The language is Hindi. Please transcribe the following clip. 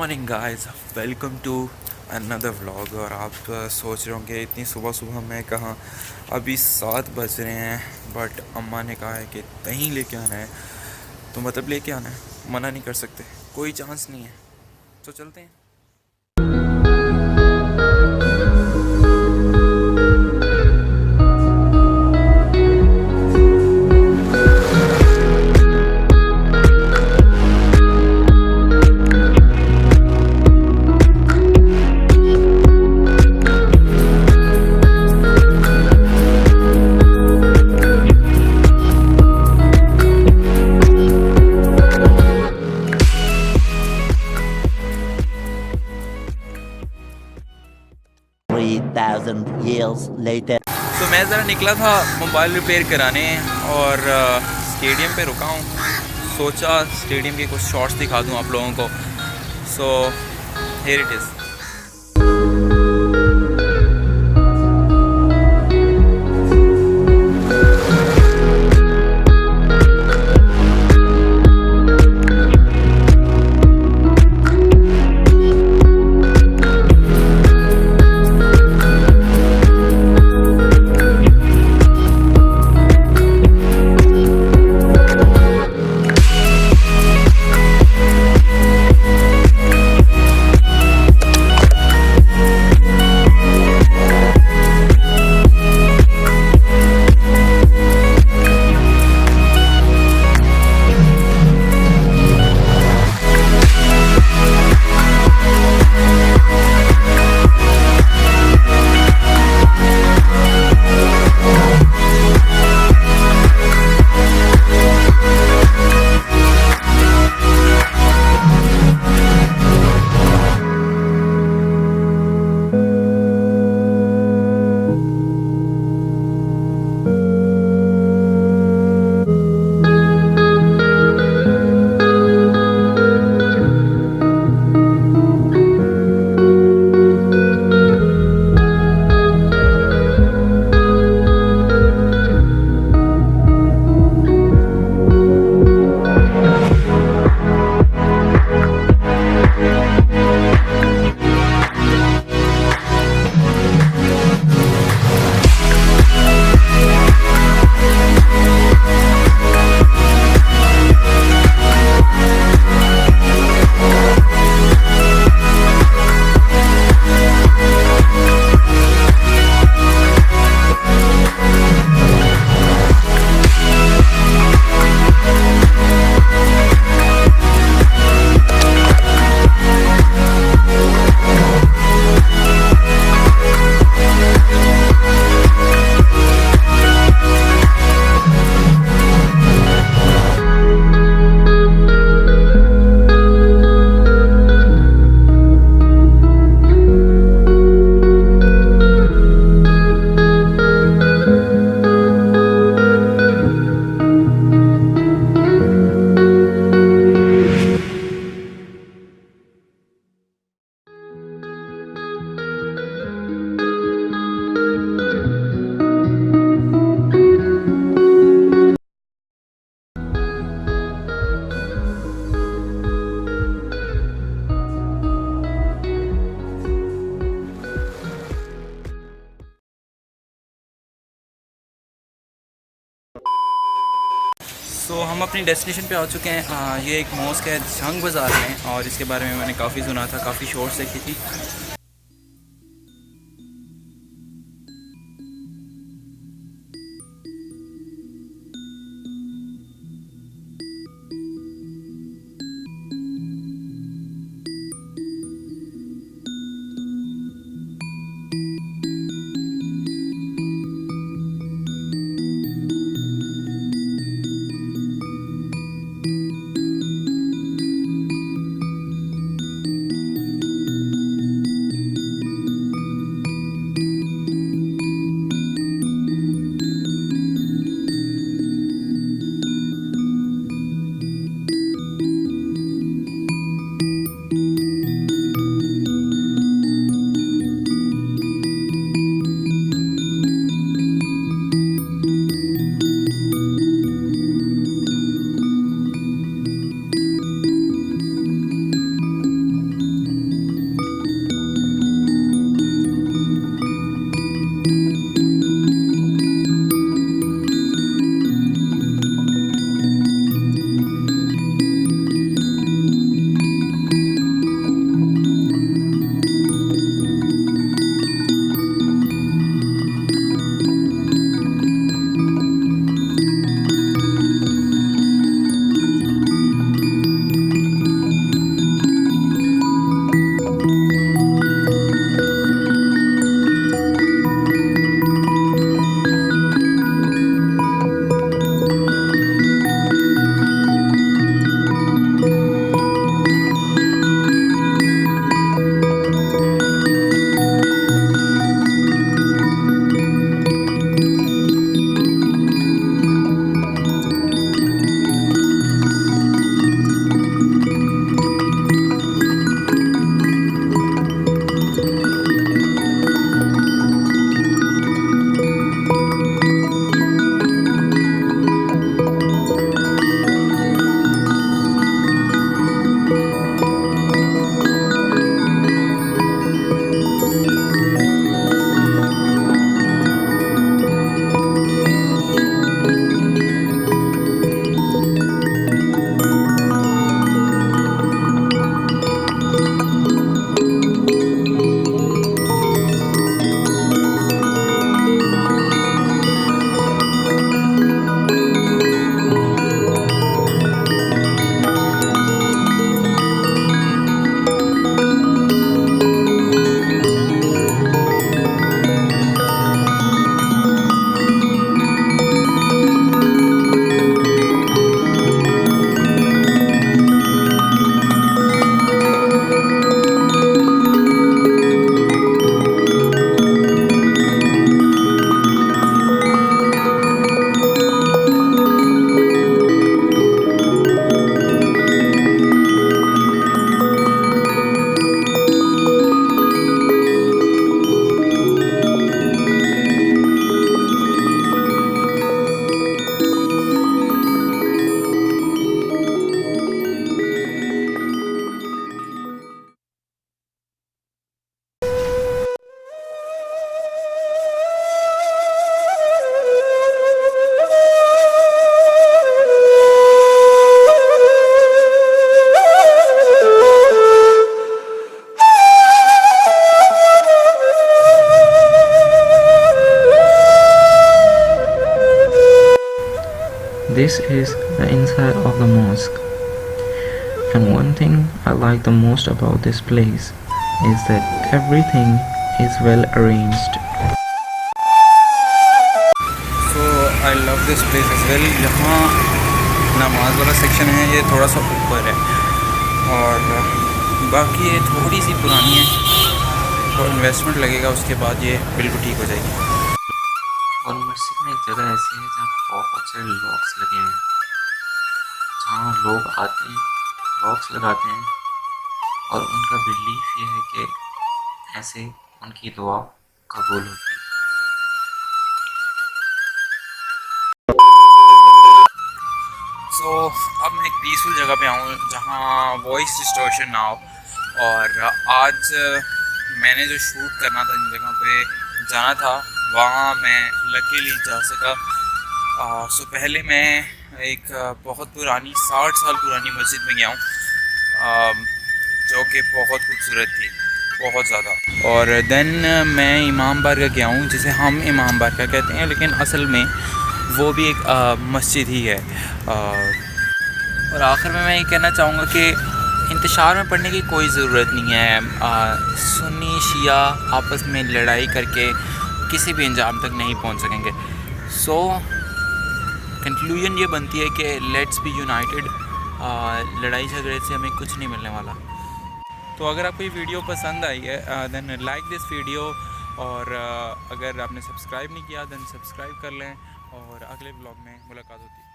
Morning guys, welcome to another vlog. और आप सोच रहे होंगे इतनी सुबह सुबह मैं कहाँ। अभी 7 बज रहे हैं, बट अम्मा ने कहा है कि दही लेके आना है, तो मतलब लेके आना है, मना नहीं कर सकते, कोई चांस नहीं है, तो चलते हैं। 3,000 years later. तो मैं ज़रा निकला था मोबाइल रिपेयर कराने, और स्टेडियम पे रुका हूँ। सोचा स्टेडियम के कुछ शॉट्स दिखा दूँ आप लोगों को। So here it is. तो हम अपनी डेस्टिनेशन पे आ चुके हैं। ये एक मॉस्क है, जंग बाज़ार में, और इसके बारे में मैंने काफ़ी सुना था, काफ़ी शॉर्ट्स देखी थी। this is the inside of the mosque. And one thing I like the most about this place is that everything is well arranged. So I love this place as well. यहाँ नमाज वाला सेक्शन है, ये थोड़ा सा ऊपर है, और बाकी ये थोड़ी सी पुरानी है, तो इन्वेस्टमेंट लगेगा, उसके बाद ये बिल्कुल ठीक हो जाएगी। और मस्जिद में एक जगह ऐसी है जहाँ बहुत अच्छे लॉक्स लगे हैं, जहाँ लोग आते हैं, लॉक्स लगाते हैं, और उनका बिलीफ ये है कि ऐसे उनकी दुआ कबूल होती है। सो अब मैं एक पीसफुल जगह पे आऊँ जहाँ वॉइस डिस्टॉर्शन ना हो, और आज मैंने जो शूट करना था, जिन जगह पे जाना था, वहाँ मैं लकीली जा सका। सो पहले मैं एक बहुत पुरानी 60 साल पुरानी मस्जिद में गया हूँ, जो कि बहुत खूबसूरत थी, बहुत ज़्यादा। और देन मैं इमाम बारगाह गया हूँ, जिसे हम इमाम बारगाह कहते हैं, लेकिन असल में वो भी एक मस्जिद ही है। और आखिर में मैं ये कहना चाहूँगा कि इंतशार में पढ़ने की कोई ज़रूरत नहीं है। सुन्नी शिया आपस में लड़ाई करके किसी भी अंजाम तक नहीं पहुँच सकेंगे। सो कंक्लूजन ये बनती है कि लेट्स बी यूनाइटेड। लड़ाई झगड़े से हमें कुछ नहीं मिलने वाला। तो अगर आपको ये वीडियो पसंद आई है देन लाइक दिस वीडियो, और अगर आपने सब्सक्राइब नहीं किया देन सब्सक्राइब कर लें, और अगले ब्लॉग में मुलाकात होती है।